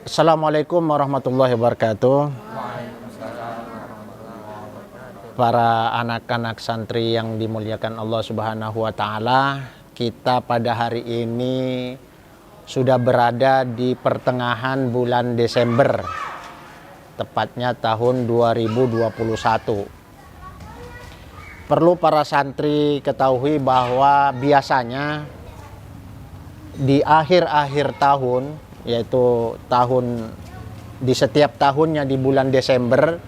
Assalamualaikum warahmatullahi wabarakatuh. Para anak-anak santri yang dimuliakan Allah Subhanahu wa taala, kita pada hari ini sudah berada di pertengahan bulan Desember, tepatnya tahun 2021. Perlu para santri ketahui bahwa biasanya di akhir-akhir tahun, yaitu di setiap tahunnya di bulan Desember,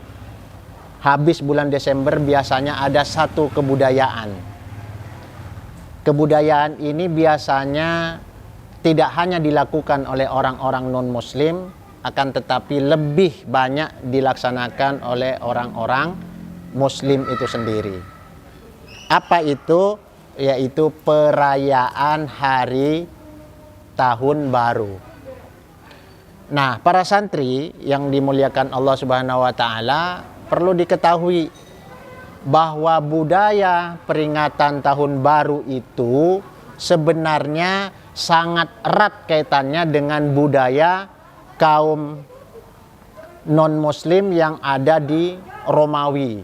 habis bulan Desember biasanya ada satu kebudayaan. Kebudayaan ini biasanya tidak hanya dilakukan oleh orang-orang non-muslim, akan tetapi lebih banyak dilaksanakan oleh orang-orang muslim itu sendiri. Apa itu? Yaitu perayaan hari tahun baru. Nah, para santri yang dimuliakan Allah Subhanahu wa taala, perlu diketahui bahwa budaya peringatan tahun baru itu sebenarnya sangat erat kaitannya dengan budaya kaum non-muslim yang ada di Romawi,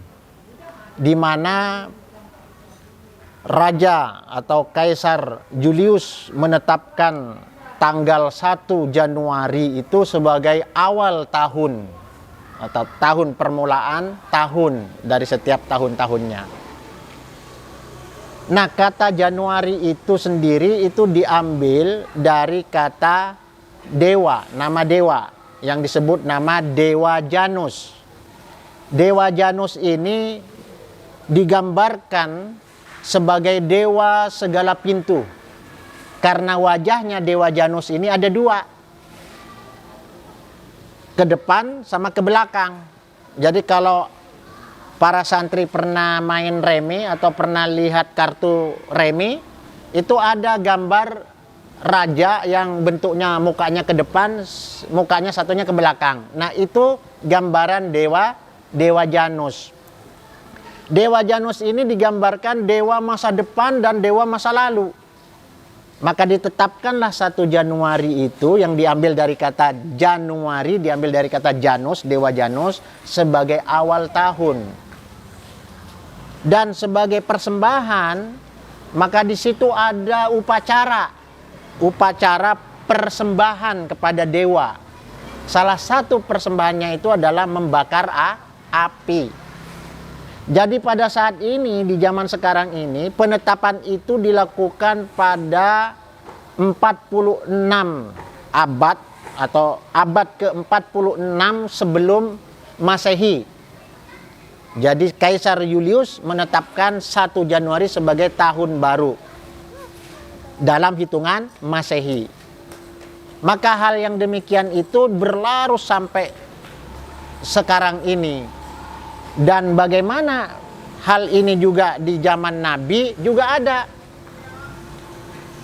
di mana Raja atau Kaisar Julius menetapkan tanggal 1 Januari itu sebagai awal tahun atau tahun permulaan tahun dari setiap tahun-tahunnya. Nah, kata Januari itu sendiri itu diambil dari kata dewa, nama dewa yang disebut nama Dewa Janus. Dewa Janus ini digambarkan sebagai dewa segala pintu. Karena wajahnya Dewa Janus ini ada dua, ke depan sama ke belakang. Jadi kalau para santri pernah main remi atau pernah lihat kartu remi, itu ada gambar raja yang bentuknya mukanya ke depan, mukanya satunya ke belakang. Nah, itu gambaran Dewa Janus. Dewa Janus ini digambarkan dewa masa depan dan dewa masa lalu. Maka ditetapkanlah 1 Januari itu yang diambil dari kata Januari, diambil dari kata Janus, Dewa Janus, sebagai awal tahun. Dan sebagai persembahan, maka di situ ada upacara persembahan kepada dewa. Salah satu persembahannya itu adalah membakar api. Jadi pada saat ini, di zaman sekarang ini, penetapan itu dilakukan pada 46 abad atau abad ke-46 sebelum Masehi. Jadi Kaisar Julius menetapkan 1 Januari sebagai tahun baru dalam hitungan Masehi. Maka hal yang demikian itu berlalu sampai sekarang ini. Dan bagaimana hal ini juga di zaman Nabi juga ada.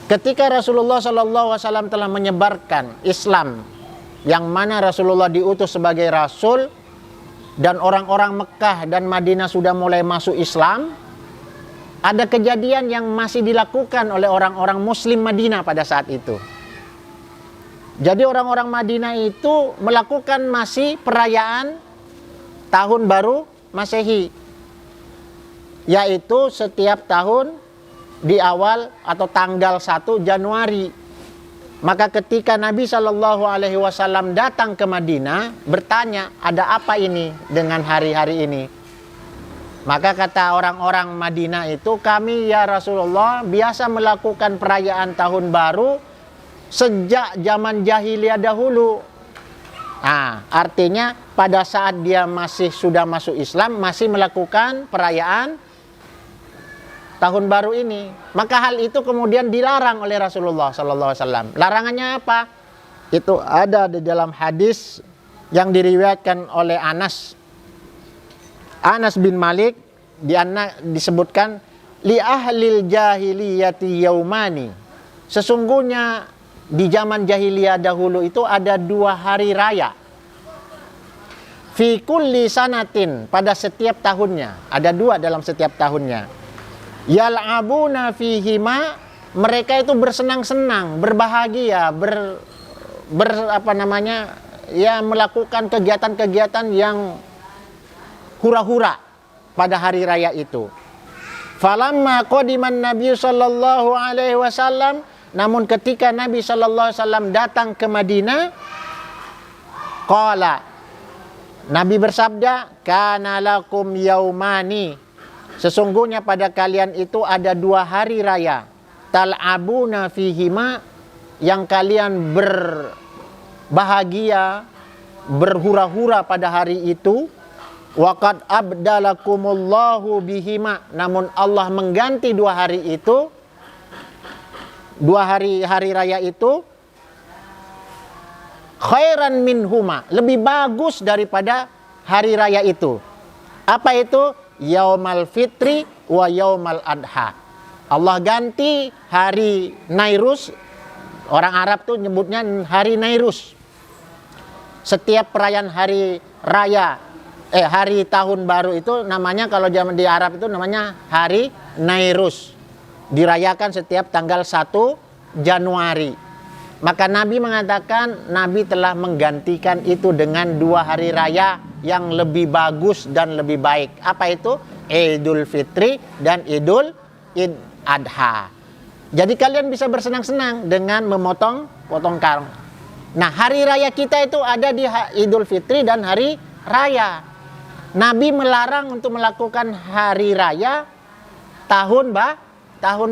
Ketika Rasulullah SAW telah menyebarkan Islam, yang mana Rasulullah diutus sebagai Rasul, dan orang-orang Mekah dan Madinah sudah mulai masuk Islam, ada kejadian yang masih dilakukan oleh orang-orang Muslim Madinah pada saat itu. Jadi orang-orang Madinah itu melakukan masih perayaan tahun baru Masehi, yaitu setiap tahun di awal atau tanggal 1 Januari. Maka ketika Nabi SAW datang ke Madinah, bertanya, ada apa ini dengan hari-hari ini? Maka kata orang-orang Madinah itu, kami ya Rasulullah biasa melakukan perayaan tahun baru sejak zaman jahiliyah dahulu. Nah, artinya pada saat dia sudah masuk Islam, masih melakukan perayaan tahun baru ini. Maka hal itu kemudian dilarang oleh Rasulullah SAW. Larangannya apa? Itu ada di dalam hadis yang diriwayatkan oleh Anas bin Malik, disebutkan li ahlil jahiliyati yaumani. Sesungguhnya di zaman jahiliyah dahulu itu ada 2 hari raya. Fi kulli sanatin, pada setiap tahunnya. Ada 2 dalam setiap tahunnya. Yal'abuna fihima, mereka itu bersenang-senang, berbahagia, ya melakukan kegiatan-kegiatan yang hura-hura pada hari raya itu. Falamma qadiman Nabi sallallahu alaihi wasallam, namun ketika Nabi sallallahu alaihi wasallam datang ke Madinah, qala, Nabi bersabda, kana lakum yaumani, sesungguhnya pada kalian itu ada 2 hari raya, tal'abuna fihima, yang kalian berbahagia, berhura-hura pada hari itu, waqad abdalakumullahu bihima, namun Allah mengganti 2 hari itu, 2 hari raya itu, khairan minhuma, lebih bagus daripada hari raya itu. Apa itu? Yaumal fitri wa yaumal adha. Allah ganti hari Nairus, orang Arab tuh nyebutnya hari Nairus. Setiap perayaan hari raya, hari tahun baru itu namanya, kalau zaman di Arab itu namanya hari Nairus. Dirayakan setiap tanggal 1 Januari. Maka Nabi mengatakan, Nabi telah menggantikan itu dengan 2 hari raya yang lebih bagus dan lebih baik. Apa itu? Idul Fitri dan Idul Adha. Jadi kalian bisa bersenang-senang dengan potong karung. Nah, hari raya kita itu ada di Idul Fitri dan hari raya. Nabi melarang untuk melakukan hari raya tahun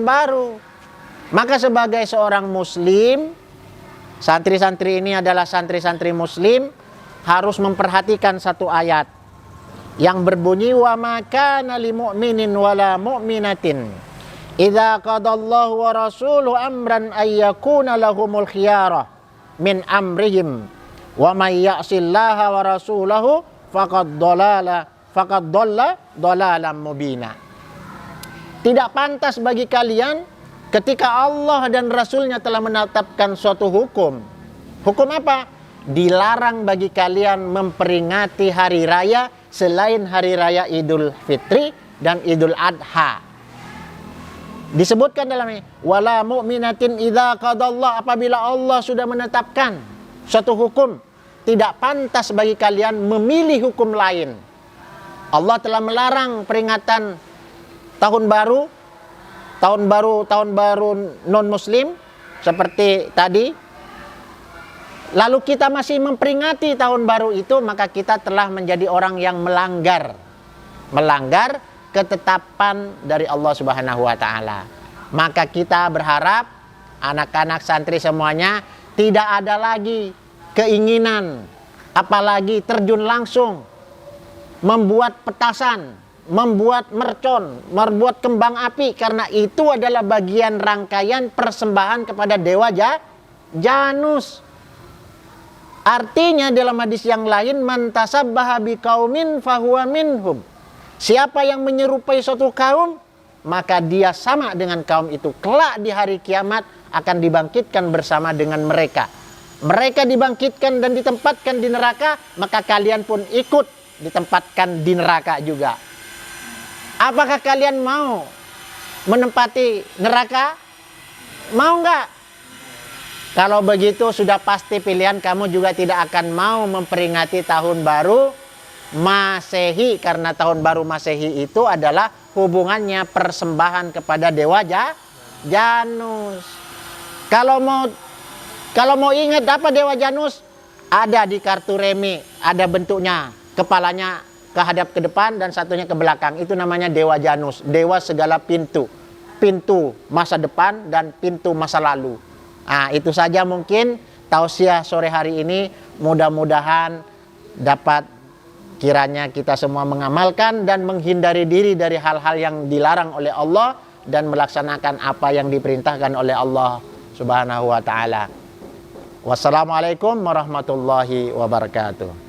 baru. Maka sebagai seorang muslim, santri-santri ini adalah santri-santri muslim, harus memperhatikan satu ayat yang berbunyi, wa ma kana lil mu'minin wala mu'minatin idza qadallahu wa rasuluhu amran ay yakuna lahumul khiyarah min amrihim wa may ya'sillaha wa rasulahu faqad dhalla dhalalan mubina. Tidak pantas bagi kalian ketika Allah dan Rasulnya telah menetapkan suatu hukum. Hukum apa? Dilarang bagi kalian memperingati hari raya selain hari raya Idul Fitri dan Idul Adha. Disebutkan dalamnya, wala mu'minatin idza qadallah, apabila Allah sudah menetapkan suatu hukum, tidak pantas bagi kalian memilih hukum lain. Allah telah melarang peringatan tahun baru non muslim seperti tadi, lalu kita masih memperingati tahun baru itu, maka kita telah menjadi orang yang melanggar ketetapan dari Allah Subhanahu wa taala. Maka kita berharap anak-anak santri semuanya tidak ada lagi keinginan, apalagi terjun langsung membuat petasan, membuat mercon, membuat kembang api, karena itu adalah bagian rangkaian persembahan kepada dewa Janus. Artinya dalam hadis yang lain, man tasabbaha biqaumin fahuwa minhum. Siapa yang menyerupai suatu kaum, maka dia sama dengan kaum itu. Kelak di hari kiamat akan dibangkitkan bersama dengan mereka. Mereka dibangkitkan dan ditempatkan di neraka, maka kalian pun ikut ditempatkan di neraka juga. Apakah kalian mau menempati neraka? Mau enggak? Kalau begitu sudah pasti pilihan kamu juga tidak akan mau memperingati tahun baru Masehi, karena tahun baru Masehi itu adalah hubungannya persembahan kepada dewa Janus. Kalau mau ingat apa dewa Janus, ada di kartu remi, ada bentuknya, kepalanya kehadap ke depan dan satunya ke belakang. Itu namanya dewa Janus, dewa segala pintu masa depan dan pintu masa lalu. Nah, itu saja mungkin tausiah sore hari ini. Mudah-mudahan dapat kiranya kita semua mengamalkan dan menghindari diri dari hal-hal yang dilarang oleh Allah dan melaksanakan apa yang diperintahkan oleh Allah Subhanahu wa taala. Wassalamualaikum warahmatullahi wabarakatuh.